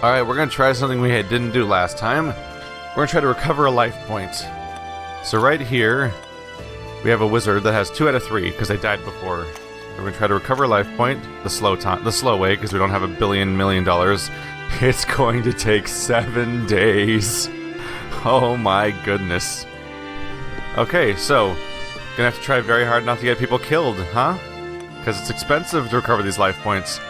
Alright, we're gonna try something we didn't do last time. We're gonna try to recover a life point. So right here, we have a wizard that has 2 out of 3, because they died before. We're gonna try to recover a life point, the slow way, because we don't have $1 million. It's going to take 7 days. Oh my goodness. Okay, so, gonna have to try very hard not to get people killed, huh? Because it's expensive to recover these life points.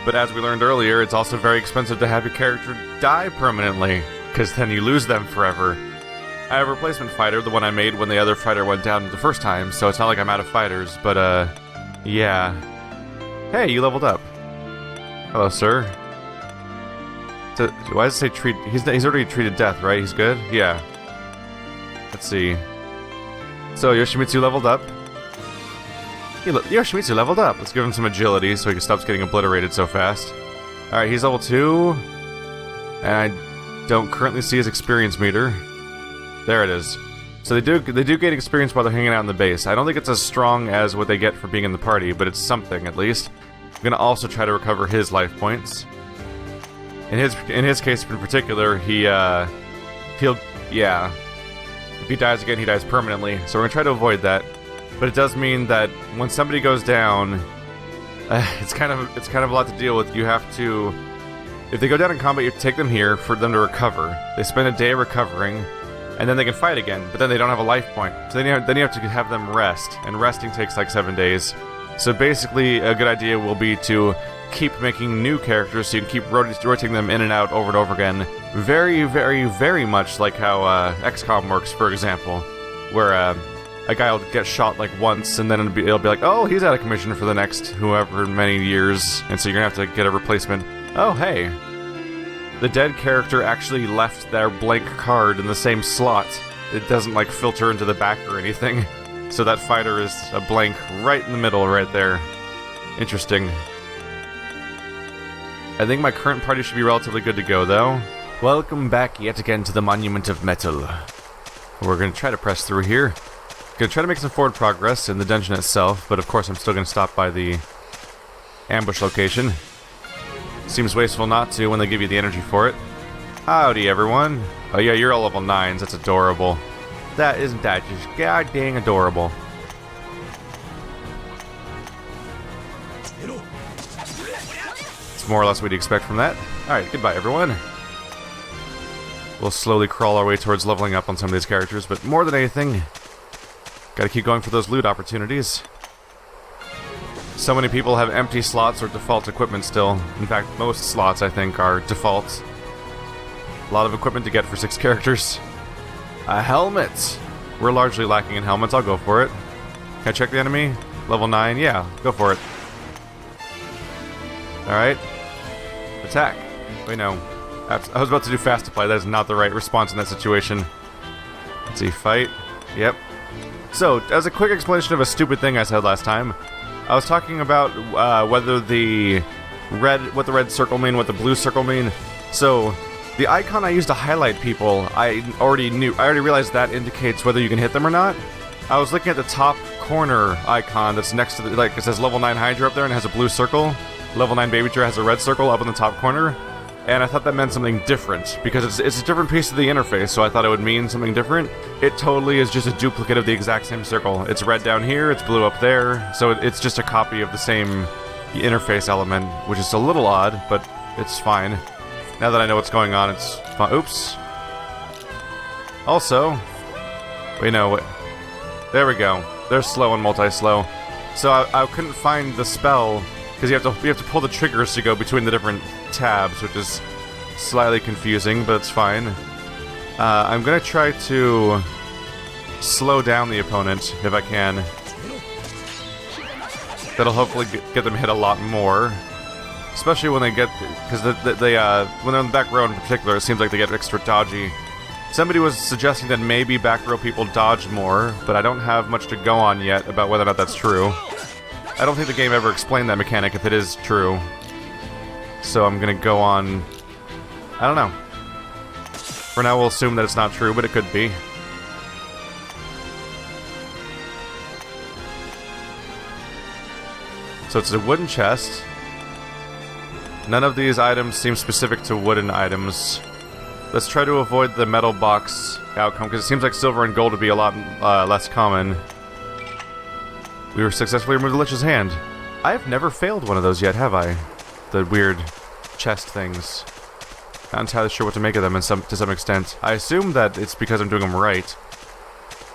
But as we learned earlier, it's also very expensive to have your character die permanently, because then you lose them forever. I have a replacement fighter, the one I made when the other fighter went down the first time, so it's not like I'm out of fighters, but yeah. Hey, you leveled up. Hello, sir. So, why does it say treat? He's already treated death, right? He's good? Yeah. Let's see. So, Yoshimitsu leveled up. Yoshimitsu leveled up. Let's give him some agility so he stops getting obliterated so fast. Alright, he's level 2. And I don't currently see his experience meter. There it is. So they do gain experience while they're hanging out in the base. I don't think it's as strong as what they get for being in the party, but it's something at least. I'm gonna also try to recover his life points. In his case in particular, yeah. If he dies again, he dies permanently. So we're gonna try to avoid that. But it does mean that when somebody goes down, it's kind of a lot to deal with. You have to, if they go down in combat, you take them here for them to recover. They spend a day recovering. And then they can fight again, but then they don't have a life point. So then you have to have them rest, and resting takes like 7 days. So basically, a good idea will be to keep making new characters so you can keep rotating them in and out over and over again. Very, very, very much like how XCOM works, for example, where a guy will get shot like once, and then it'll be like, oh, he's out of commission for the next however many years, and so you're gonna have to get a replacement. Oh, hey. The dead character actually left their blank card in the same slot. It doesn't, like, filter into the back or anything. So that fighter is a blank right in the middle right there. Interesting. I think my current party should be relatively good to go, though. Welcome back yet again to the Monument of Metal. We're going to try to press through here. Going to try to make some forward progress in the dungeon itself, but of course I'm still going to stop by the ambush location. Seems wasteful not to when they give you the energy for it. Howdy, everyone. Oh yeah, you're all level 9s. That's adorable. Isn't that just god dang adorable? It's more or less what you'd expect from that. Alright, goodbye, everyone. We'll slowly crawl our way towards leveling up on some of these characters, but more than anything, gotta keep going for those loot opportunities. So many people have empty slots or default equipment still. In fact, most slots, I think, are default. A lot of equipment to get for 6 characters. A helmet! We're largely lacking in helmets, I'll go for it. Can I check the enemy? Level 9? Yeah, go for it. Alright. Attack. Wait, no. I was about to do fast to play. That is not the right response in that situation. Let's see, fight. Yep. So, as a quick explanation of a stupid thing I said last time, I was talking about whether what the red circle mean, what the blue circle mean. So, the icon I use to highlight people, I already realized that indicates whether you can hit them or not. I was looking at the top corner icon that's next to the, like, it says level 9 Hydra up there and it has a blue circle. Level 9 Baby Tree has a red circle up in the top corner. And I thought that meant something different, because it's a different piece of the interface, so I thought it would mean something different. It totally is just a duplicate of the exact same circle. It's red down here, it's blue up there, so it's just a copy of the same interface element, which is a little odd, but it's fine. Now that I know what's going on, it's fine. Oops. Also, wait, no, there we go. They're slow and multi-slow. So I couldn't find the spell, because you have to pull the triggers to go between the different tabs, which is slightly confusing, but it's fine. I'm gonna try to slow down the opponent if I can. That'll hopefully get them hit a lot more, especially when they get, because when they're in the back row in particular, it seems like they get extra dodgy. Somebody was suggesting that maybe back row people dodge more, but I don't have much to go on yet about whether or not that's true. I don't think the game ever explained that mechanic if it is true. So I'm gonna go on... I don't know. For now we'll assume that it's not true, but it could be. So it's a wooden chest. None of these items seem specific to wooden items. Let's try to avoid the metal box outcome, because it seems like silver and gold would be a lot less common. We were successfully removed the Lich's hand. I have never failed one of those yet, have I? The weird chest things. Not entirely sure what to make of them to some extent. I assume that it's because I'm doing them right.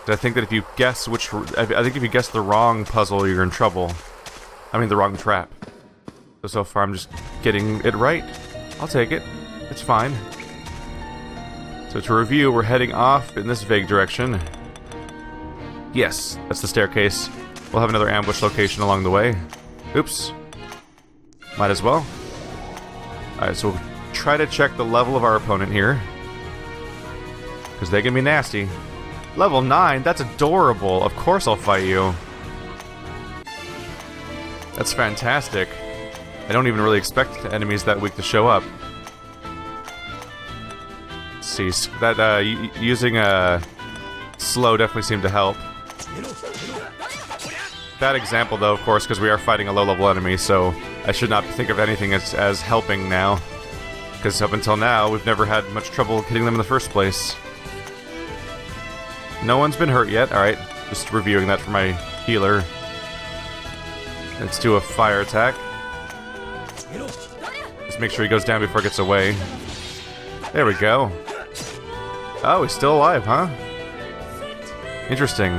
I think that if you guess I think if you guess the wrong puzzle, you're in trouble. I mean, the wrong trap. So far, I'm just getting it right. I'll take it. It's fine. So to review, we're heading off in this vague direction. Yes, that's the staircase. We'll have another ambush location along the way. Oops. Might as well. Alright, so we'll try to check the level of our opponent here. Because they can be nasty. Level 9? That's adorable. Of course I'll fight you. That's fantastic. I don't even really expect enemies that weak to show up. Let's see, that using slow definitely seemed to help. Bad example though, of course, because we are fighting a low-level enemy, so I should not think of anything as helping now. Because up until now, we've never had much trouble hitting them in the first place. No one's been hurt yet. Alright, just reviewing that for my healer. Let's do a fire attack. Just make sure he goes down before it gets away. There we go. Oh, he's still alive, huh? Interesting.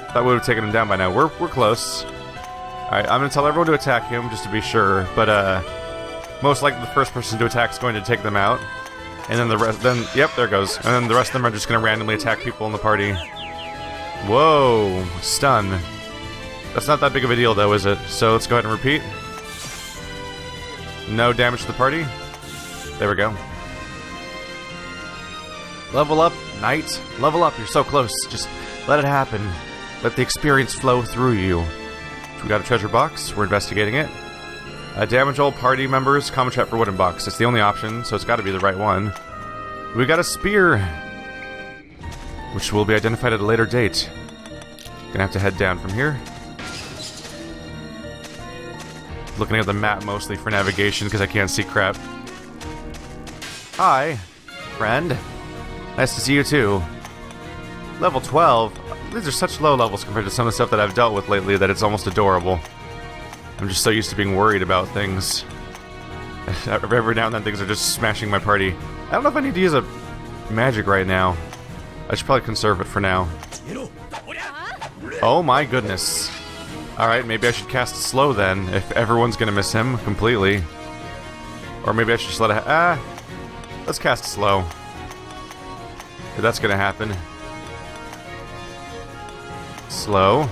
Thought we would have taken him down by now. We're close. Alright, I'm gonna tell everyone to attack him, just to be sure, but most likely the first person to attack is going to take them out. And then the rest, yep, there it goes. And then the rest of them are just gonna randomly attack people in the party. Whoa, stun. That's not that big of a deal though, is it? So let's go ahead and repeat. No damage to the party. There we go. Level up, knight. Level up, you're so close. Just let it happen. Let the experience flow through you. We got a treasure box, we're investigating it. Damage all party members, common chat for wooden box. It's the only option, so it's gotta be the right one. We got a spear, which will be identified at a later date. Gonna have to head down from here. Looking at the map mostly for navigation because I can't see crap. Hi, friend. Nice to see you too. Level 12. These are such low levels compared to some of the stuff that I've dealt with lately that it's almost adorable. I'm just so used to being worried about things. Every now and then things are just smashing my party. I don't know if I need to use a magic right now. I should probably conserve it for now. Oh my goodness. Alright, maybe I should cast slow then, if everyone's gonna miss him completely. Or maybe I should just let it let's cast slow. If that's gonna happen. Slow.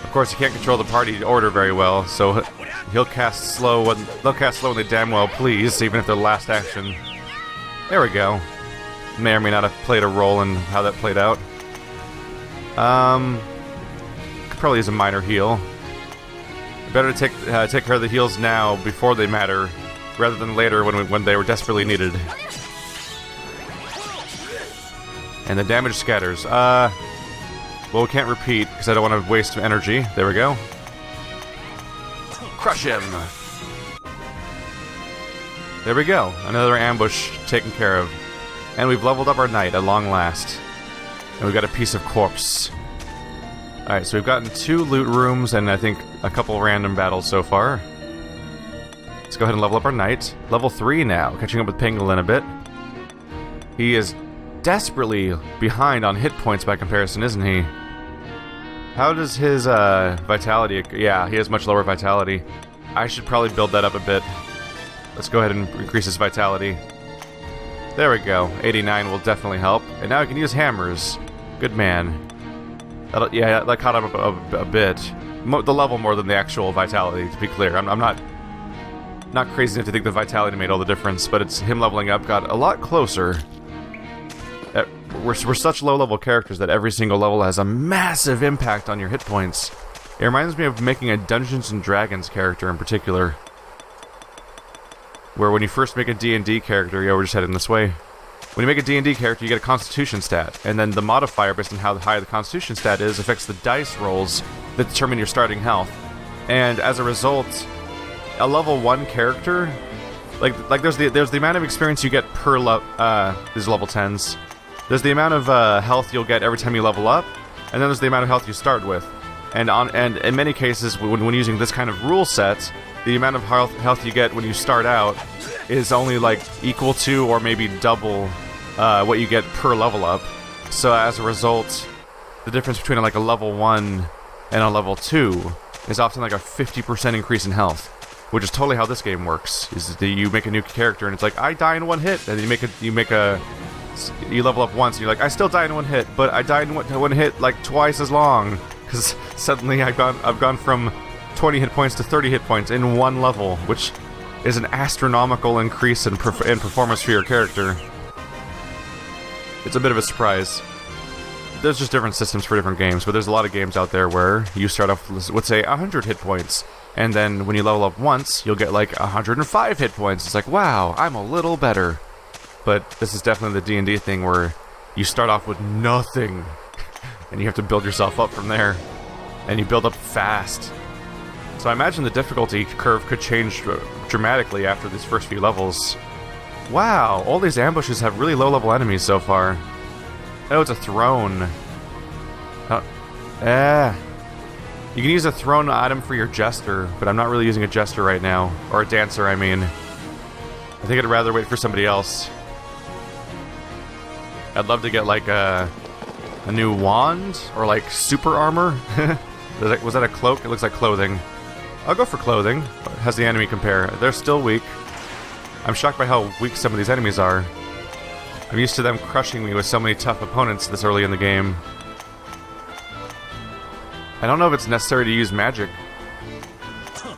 Of course, he can't control the party order very well, so he'll cast slow when they'll cast slow when they damn well please, even if they're last action. There we go. May or may not have played a role in how that played out. Could probably use a minor heal. Better to take care of the heals now before they matter, rather than later when they were desperately needed. And the damage scatters. Well, we can't repeat, because I don't want to waste energy. There we go. Crush him! There we go. Another ambush taken care of. And we've leveled up our knight at long last. And we've got a piece of corpse. Alright, so we've gotten 2 loot rooms and I think a couple random battles so far. Let's go ahead and level up our knight. Level 3 now, catching up with Pangolin a bit. He is desperately behind on hit points by comparison, isn't he? How does his vitality... Yeah, he has much lower vitality. I should probably build that up a bit. Let's go ahead and increase his vitality. There we go. 89 will definitely help. And now I can use hammers. Good man. Yeah, that caught him a bit. The level more than the actual vitality, to be clear. I'm not crazy enough to think the vitality made all the difference, but it's him leveling up got a lot closer. We're such low-level characters that every single level has a massive impact on your hit points. It reminds me of making a Dungeons & Dragons character in particular. Where when you first make a D&D character, yeah, we're just heading this way. When you make a D&D character, you get a Constitution stat, and then the modifier based on how high the Constitution stat is affects the dice rolls that determine your starting health. And as a result, a level 1 character, like there's the amount of experience you get per these level 10s. There's the amount of health you'll get every time you level up, and then there's the amount of health you start with. And in many cases, when using this kind of rule set, the amount of health you get when you start out is only like equal to or maybe double what you get per level up. So as a result, the difference between like a level 1 and a level 2 is often like a 50% increase in health, which is totally how this game works. Is that you make a new character and it's like, I die in 1 hit, and then you level up once and you're like, I still die in 1 hit, but I died in 1 hit like twice as long, because suddenly I've gone from 20 hit points to 30 hit points in 1 level, which is an astronomical increase in performance for your character. It's a bit of a surprise. There's just different systems for different games, but there's a lot of games out there where you start off with, say, 100 hit points, and then when you level up once, you'll get like 105 hit points. It's like, wow, I'm a little better. But this is definitely the D&D thing where you start off with nothing, and you have to build yourself up from there, and you build up fast. So I imagine the difficulty curve could change dramatically after these first few levels. Wow, all these ambushes have really low-level enemies so far. Oh, it's a throne. You can use a thrown item for your jester, but I'm not really using a jester right now. Or a dancer, I mean. I think I'd rather wait for somebody else. I'd love to get like a new wand, or like super armor. Was that a cloak? It looks like clothing. I'll go for clothing. How's the enemy compare? They're still weak. I'm shocked by how weak some of these enemies are. I'm used to them crushing me with so many tough opponents this early in the game. I don't know if it's necessary to use magic.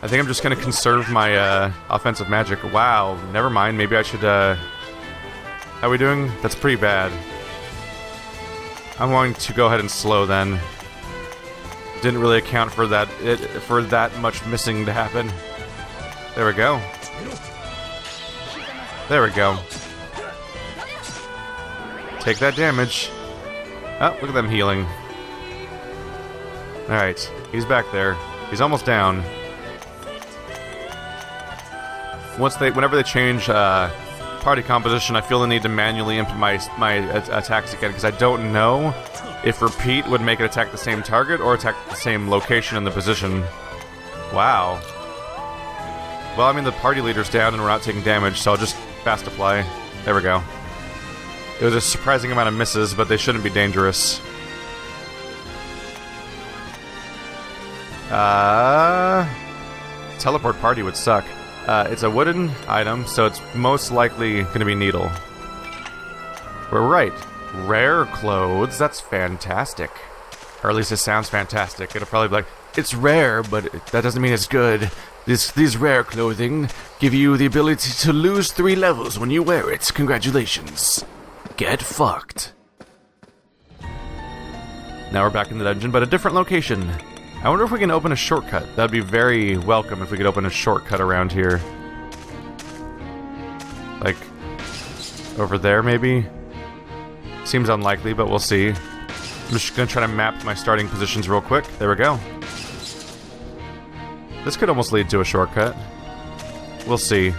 I think I'm just going to conserve my offensive magic. Wow, never mind. Maybe I should... How are we doing? That's pretty bad. I'm going to go ahead and slow then. Didn't really account for that much missing to happen. There we go. There we go. Take that damage. Oh, look at them healing. Alright, he's back there. He's almost down. Whenever they change party composition, I feel the need to manually input my attacks again, because I don't know if repeat would make it attack the same target or attack the same location in the position. Wow. Well, I mean, the party leader's down and we're not taking damage, so I'll just fast apply. There we go. It was a surprising amount of misses, but they shouldn't be dangerous. Teleport party would suck. It's a wooden item, so it's most likely going to be needle. We're right. Rare clothes, that's fantastic. Or at least it sounds fantastic. It'll probably be like, it's rare, but that doesn't mean it's good. These rare clothing give you the ability to lose 3 levels when you wear it. Congratulations. Get fucked. Now we're back in the dungeon, but a different location. I wonder if we can open a shortcut. That'd be very welcome if we could open a shortcut around here. Like, over there maybe? Seems unlikely, but we'll see. I'm just gonna try to map my starting positions real quick. There we go. This could almost lead to a shortcut. We'll see.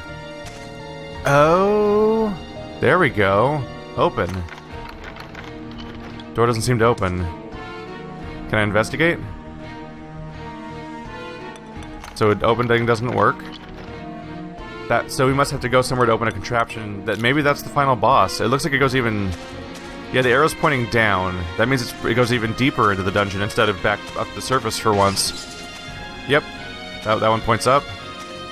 Oh, there we go. Open. Door doesn't seem to open. Can I investigate? So opening doesn't work. So we must have to go somewhere to open a contraption. Maybe that's the final boss. It looks like it goes even... Yeah, the arrow's pointing down. That means it goes even deeper into the dungeon instead of back up the surface for once. Yep. That one points up.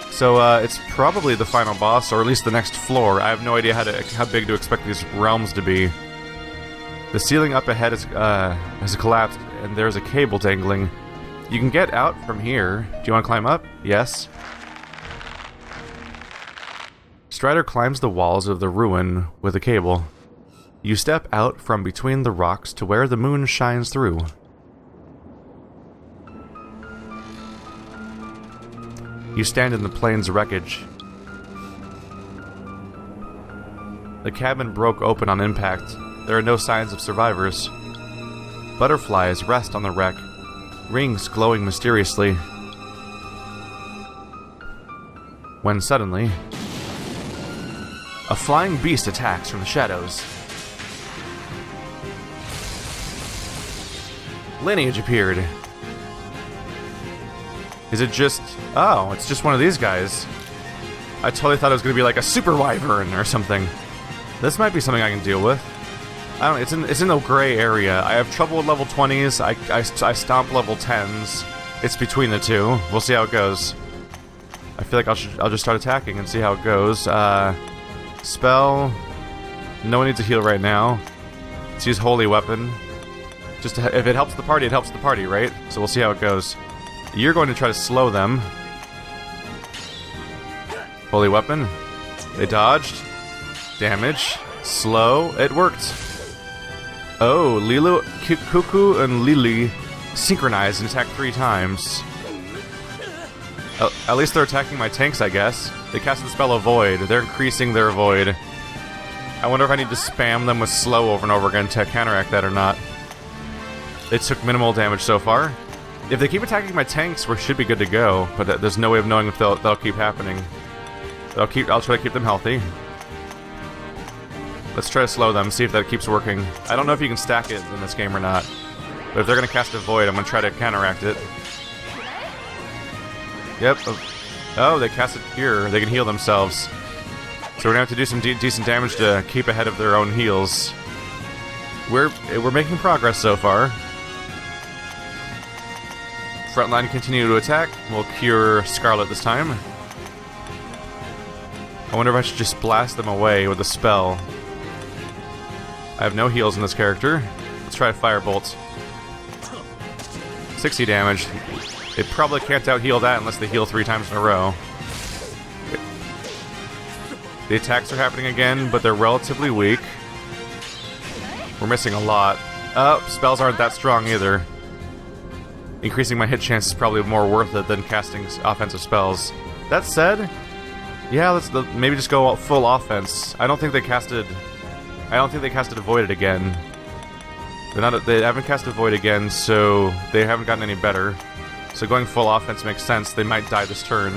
So it's probably the final boss, or at least the next floor. I have no idea how big to expect these realms to be. The ceiling up ahead has collapsed, and there's a cable dangling. You can get out from here. Do you want to climb up? Yes. Strider climbs the walls of the ruin with a cable. You step out from between the rocks to where the moon shines through. You stand in the plane's wreckage. The cabin broke open on impact. There are no signs of survivors. Butterflies rest on the wreck, rings glowing mysteriously. when suddenly a flying beast attacks from the shadows. Lineage appeared. Is it just... Oh, it's just one of these guys. I totally thought it was going to be like a super wyvern or something. This might be something I can deal with. I don't. It's in the gray area. I have trouble with level 20s. I stomp level 10s. It's between the two. We'll see how it goes. I feel like I'll just start attacking and see how it goes. Spell. No one needs a heal right now. Let's use Holy Weapon. Just to, if it helps the party, it helps the party, right? So we'll see how it goes. You're going to try to slow them. Holy Weapon. They dodged. Damage. Slow. It worked. Oh, Kuku and Lili synchronized and attacked 3 times. At least they're attacking my tanks, I guess. They casted the spell Avoid. They're increasing their Avoid. I wonder if I need to spam them with slow over and over again to counteract that or not. They took minimal damage so far. If they keep attacking my tanks, we should be good to go. But there's no way of knowing if they'll keep happening. I'll try to keep them healthy. Let's try to slow them, see if that keeps working. I don't know if you can stack it in this game or not. But if they're going to cast a Void, I'm going to try to counteract it. Yep. Oh, they cast it here. They can heal themselves. So we're going to have to do some decent damage to keep ahead of their own heals. We're making progress so far. Frontline continue to attack. We'll cure Scarlet this time. I wonder if I should just blast them away with a spell. I have no heals in this character. Let's try a Firebolt. 60 damage. They probably can't out-heal that unless they heal 3 times in a row. The attacks are happening again, but they're relatively weak. We're missing a lot. Spells aren't that strong either. Increasing my hit chance is probably more worth it than casting offensive spells. That said, yeah, let's maybe just go full offense. I don't think they casted Avoid again. They haven't cast Avoid again, so they haven't gotten any better. So going full offense makes sense. They might die this turn.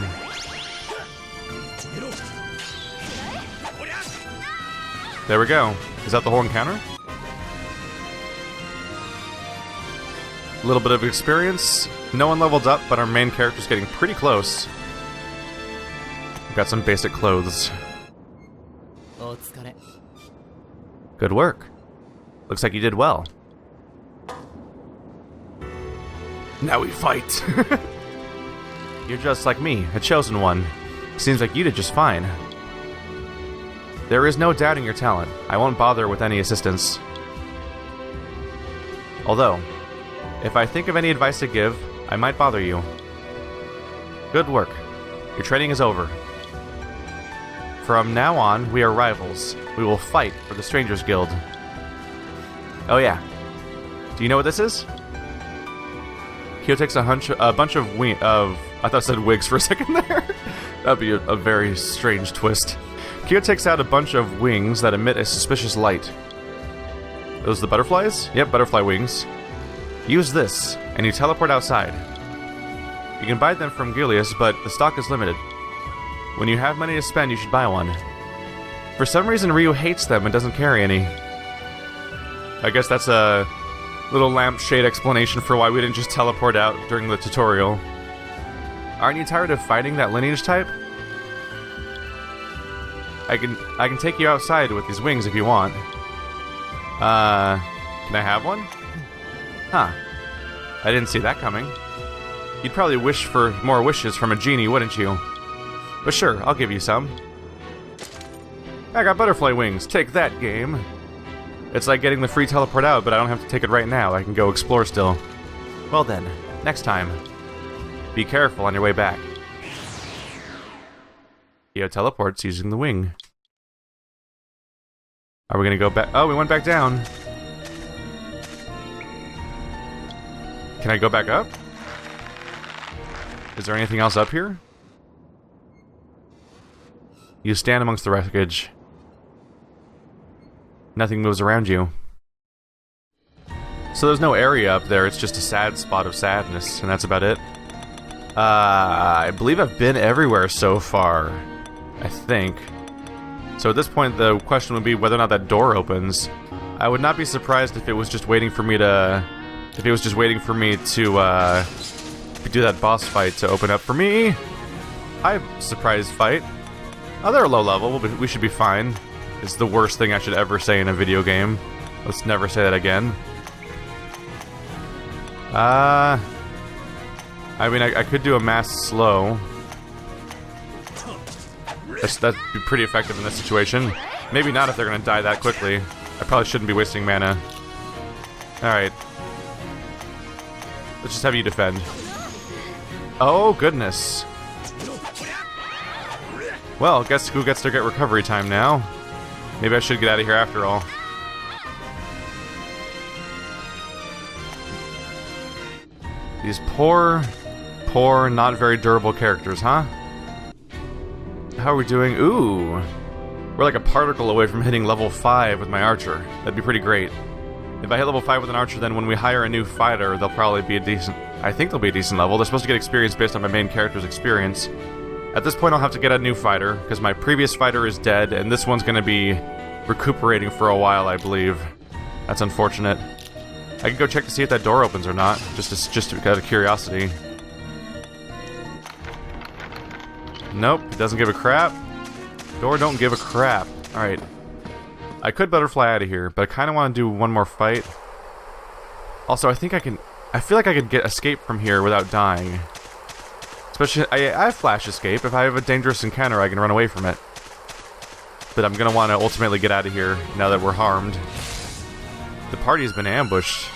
There we go. Is that the whole encounter? A little bit of experience. No one leveled up, but our main character's getting pretty close. We've got some basic clothes. Good work. Looks like you did well. Now we fight. You're just like me, a chosen one. Seems like you did just fine. There is no doubting your talent. I won't bother with any assistance. Although, if I think of any advice to give, I might bother you. Good work. Your training is over. From now on, we are rivals. We will fight for the Strangers Guild. Oh yeah. Do you know what this is? Kyo takes a bunch of I thought it said wigs for a second there. That'd be a very strange twist. Kyo takes out a bunch of wings that emit a suspicious light. Those the butterflies? Yep, butterfly wings. Use this, and you teleport outside. You can buy them from Gilius, but the stock is limited. When you have money to spend, you should buy one. For some reason, Ryu hates them and doesn't carry any. I guess that's a little lampshade explanation for why we didn't just teleport out during the tutorial. Aren't you tired of fighting that lineage type? I can take you outside with these wings if you want. Can I have one? Huh. I didn't see that coming. You'd probably wish for more wishes from a genie, wouldn't you? But sure, I'll give you some. I got butterfly wings. Take that, game. It's like getting the free teleport out, but I don't have to take it right now. I can go explore still. Well then, next time. Be careful on your way back. Kyo teleports using the wing. Are we gonna go back? Oh, we went back down. Can I go back up? Is there anything else up here? You stand amongst the wreckage. Nothing moves around you. So there's no area up there, it's just a sad spot of sadness, and that's about it. I believe I've been everywhere so far. I think. So at this point, the question would be whether or not that door opens. I would not be surprised if it was just waiting for me to... If it was just waiting for me to do that boss fight to open up for me. Hi, surprise fight. Oh, they're low level. We should be fine. It's the worst thing I should ever say in a video game. Let's never say that again. I mean, I could do a mass slow. That'd be pretty effective in this situation. Maybe not if they're gonna die that quickly. I probably shouldn't be wasting mana. Alright. Let's just have you defend. Oh, goodness. Well, guess who gets to get recovery time now? Maybe I should get out of here after all. These poor, not very durable characters, huh? How are we doing? Ooh! We're like a particle away from hitting level 5 with my archer. That'd be pretty great. If I hit level 5 with an archer, then when we hire a new fighter, they'll probably be a decent... I think they'll be a decent level. They're supposed to get experience based on my main character's experience. At this point, I'll have to get a new fighter, because my previous fighter is dead, and this one's gonna be recuperating for a while, I believe. That's unfortunate. I can go check to see if that door opens or not, just out of curiosity. Nope, it doesn't give a crap. Door don't give a crap. Alright. I could butterfly out of here, but I kind of want to do one more fight. Also, I think I can... I feel like I could escape from here without dying. Especially, I have flash escape. If I have a dangerous encounter, I can run away from it. But I'm going to want to ultimately get out of here now that we're harmed. The party's been ambushed.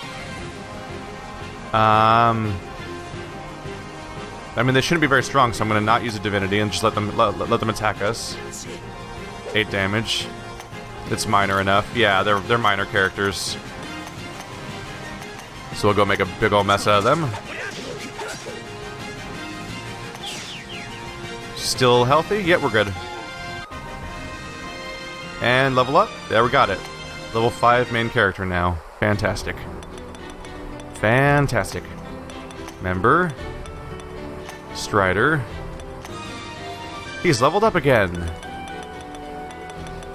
I mean, they shouldn't be very strong, so I'm going to not use a divinity and just let them attack us. 8 damage. It's minor enough. Yeah, they're minor characters. So we'll go make a big ol' mess out of them. Still healthy? Yeah, we're good. And level up. There, we got it. Level 5 main character now. Fantastic. Fantastic. Member. Strider. He's leveled up again.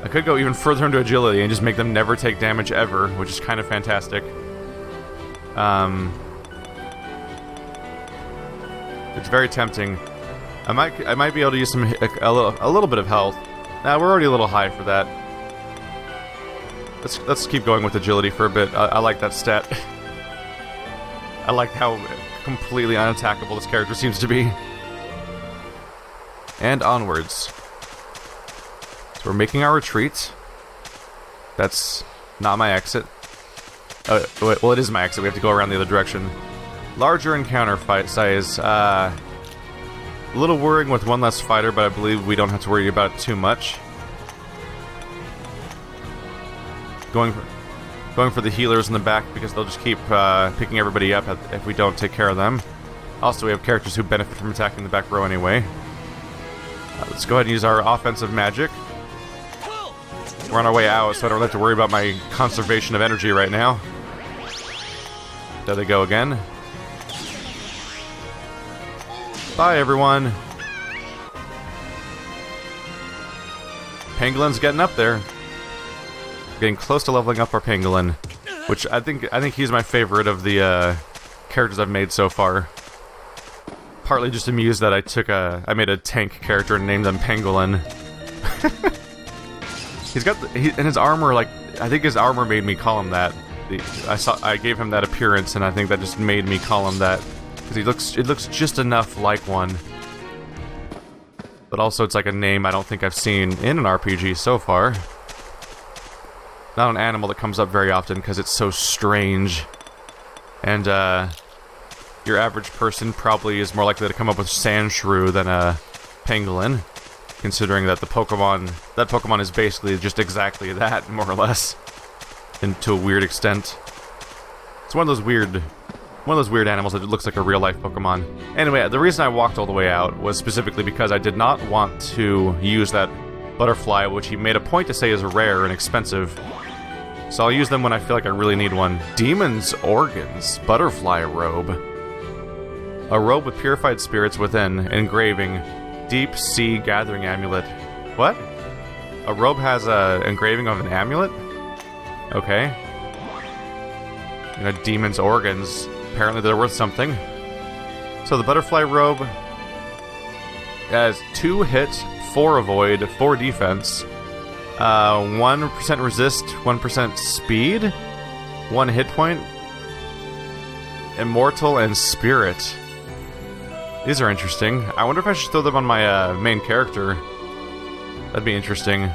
I could go even further into agility and just make them never take damage ever, which is kind of fantastic. It's very tempting. I might be able to use some a little bit of health. Nah, we're already a little high for that. Let's keep going with agility for a bit. I like that stat. I like how completely unattackable this character seems to be. And onwards. So we're making our retreat. That's not my exit. Well, it is my exit. We have to go around the other direction. Larger encounter fight size. A little worrying with one less fighter, but I believe we don't have to worry about it too much. Going for the healers in the back because they'll just keep picking everybody up if we don't take care of them. Also, we have characters who benefit from attacking the back row anyway. Let's go ahead and use our offensive magic. We're on our way out, so I don't have to worry about my conservation of energy right now. There they go again. Bye, everyone. Pangolin's getting up there. Getting close to leveling up our pangolin, which I think he's my favorite of the characters I've made so far. Partly just amused that I made a tank character and named them Pangolin. He's got and his armor, like, I think his armor made me call him that. I gave him that appearance, and I think that just made me call him that because it looks just enough like one. But also, it's like a name I don't think I've seen in an RPG so far. Not an animal that comes up very often because it's so strange. And your average person probably is more likely to come up with Sandshrew than a pangolin, considering that that Pokemon is basically just exactly that, more or less, and to a weird extent. It's one of those weird animals that looks like a real-life Pokemon. Anyway, the reason I walked all the way out was specifically because I did not want to use that butterfly, which he made a point to say is rare and expensive. So I'll use them when I feel like I really need one. Demon's Organs. Butterfly Robe. A robe with purified spirits within. Engraving. Deep Sea Gathering Amulet. What? A robe has a engraving of an amulet? Okay. You know, demon's organs. Apparently they're worth something. So the butterfly robe has 2 hit, 4 avoid, 4 defense, 1% resist, 1% speed, 1 hit point, immortal, and spirit. These are interesting. I wonder if I should throw them on my main character. That'd be interesting.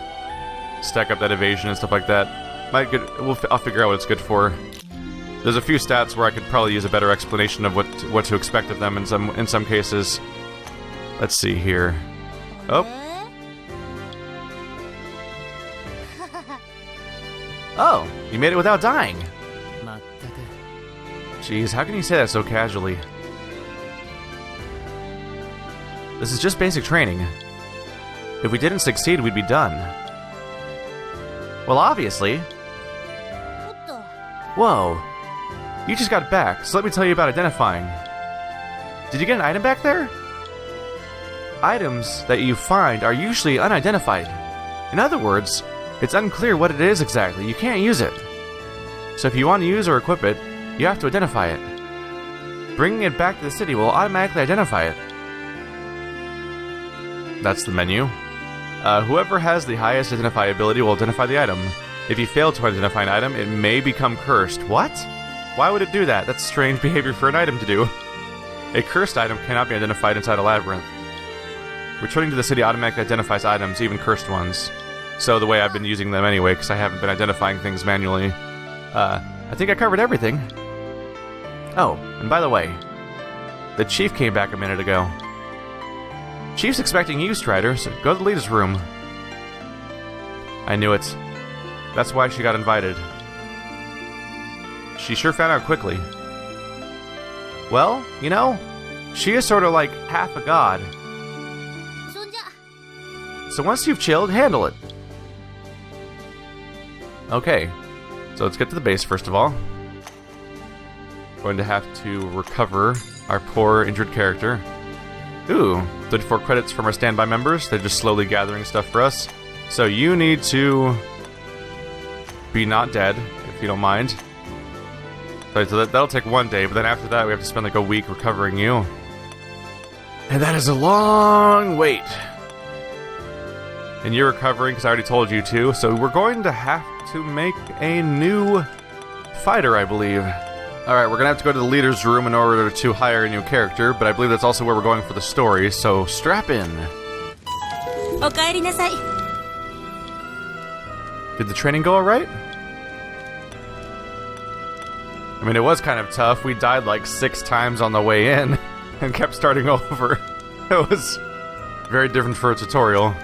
Stack up that evasion and stuff like that. I'll figure out what it's good for. There's a few stats where I could probably use a better explanation of what to expect of them in some cases. Let's see here. Oh. Oh, you made it without dying. Jeez, how can you say that so casually? This is just basic training. If we didn't succeed, we'd be done. Well, obviously. Whoa. You just got back, so let me tell you about identifying. Did you get an item back there? Items that you find are usually unidentified. In other words, it's unclear what it is exactly. You can't use it. So if you want to use or equip it, you have to identify it. Bringing it back to the city will automatically identify it. That's the menu. Whoever has the highest identifiability will identify the item. If you fail to identify an item, it may become cursed. What? Why would it do that? That's strange behavior for an item to do. A cursed item cannot be identified inside a labyrinth. Returning to the city automatically identifies items, even cursed ones. So the way I've been using them anyway, because I haven't been identifying things manually. I think I covered everything. Oh, and by the way, the chief came back a minute ago. Chief's expecting you, Strider, so go to the leader's room. I knew it. That's why she got invited. She sure found out quickly. Well, you know, she is sort of like half a god. So once you've chilled, handle it. Okay, so let's get to the base first of all. Going to have to recover our poor injured character. Ooh, 34 credits from our standby members. They're just slowly gathering stuff for us. So you need to be not dead, if you don't mind. So that'll take 1 day, but then after that we have to spend like a week recovering you. And that is a long wait. And you're recovering because I already told you to, so we're going to have to make a new fighter, I believe. Alright, we're going to have to go to the leader's room in order to hire a new character, but I believe that's also where we're going for the story, so strap in. Did the training go alright? I mean, it was kind of tough. We died like 6 times on the way in and kept starting over. It was very different for a tutorial.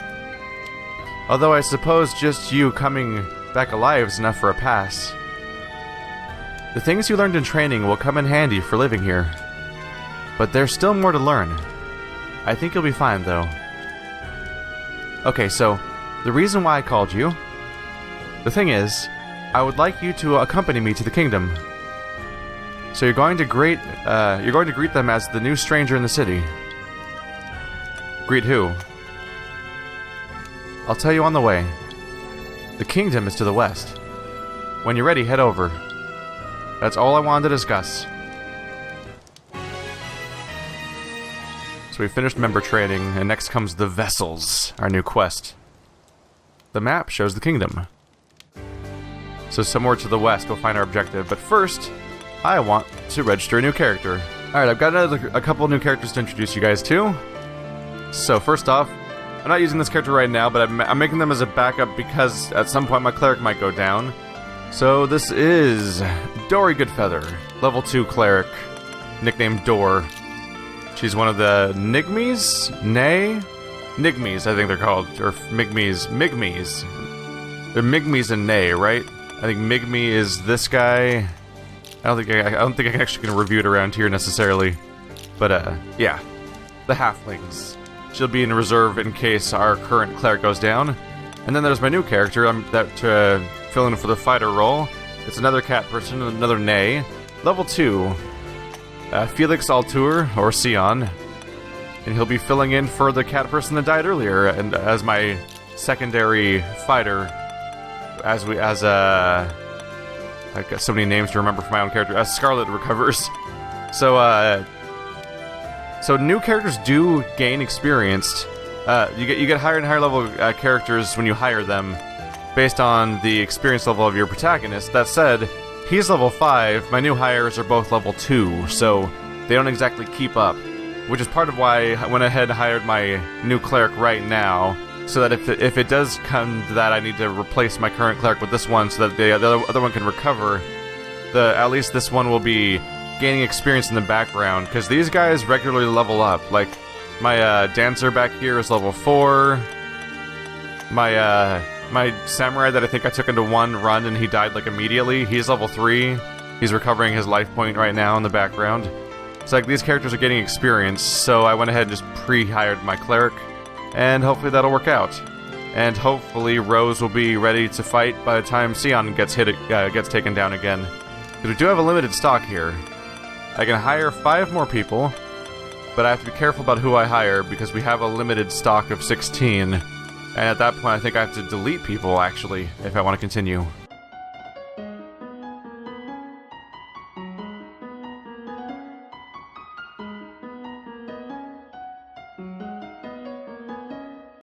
Although I suppose just you coming back alive is enough for a pass. The things you learned in training will come in handy for living here. But there's still more to learn. I think you'll be fine, though. Okay, so, the reason why I called you... The thing is, I would like you to accompany me to the kingdom. So you're going to greet them as the new stranger in the city. Greet who? I'll tell you on the way. The kingdom is to the west. When you're ready, head over. That's all I wanted to discuss. So we finished member training, and next comes the Vessels, our new quest. The map shows the kingdom. So somewhere to the west we'll find our objective, but first, I want to register a new character. Alright, I've got a couple new characters to introduce you guys to. So first off, I'm not using this character right now, but I'm making them as a backup because at some point my cleric might go down. So this is Dory Goodfeather, level 2 cleric, nicknamed Dor. She's one of the Nigmies? Nigmies, I think they're called, or Migmies. They're Migmies and Nay, right? I think Migme is this guy. I don't think I can actually review it around here necessarily. But yeah, the halflings. She'll be in reserve in case our current cleric goes down. And then there's my new character to fill in for the fighter role. It's another cat person, another Nay. Level 2. Felix Altour, or Sion, and he'll be filling in for the cat person that died earlier, and as my secondary fighter, I've got so many names to remember for my own character, as Scarlet recovers. So new characters do gain experience. You get higher and higher level characters when you hire them, based on the experience level of your protagonist. That said, he's level 5, my new hires are both level 2, so they don't exactly keep up. Which is part of why I went ahead and hired my new cleric right now, so that if it does come to that, I need to replace my current cleric with this one, so that the other one can recover. At least this one will be gaining experience in the background, because these guys regularly level up. Like, my dancer back here is level 4. My samurai that I think I took into one run and he died like immediately, he's level 3. He's recovering his life point right now in the background. It's like these characters are getting experience, so I went ahead and just pre-hired my cleric, and hopefully that'll work out. And hopefully Rose will be ready to fight by the time Sion gets taken down again. Because we do have a limited stock here. I can hire 5 more people, but I have to be careful about who I hire because we have a limited stock of 16. And at that point I think I have to delete people, actually, if I want to continue.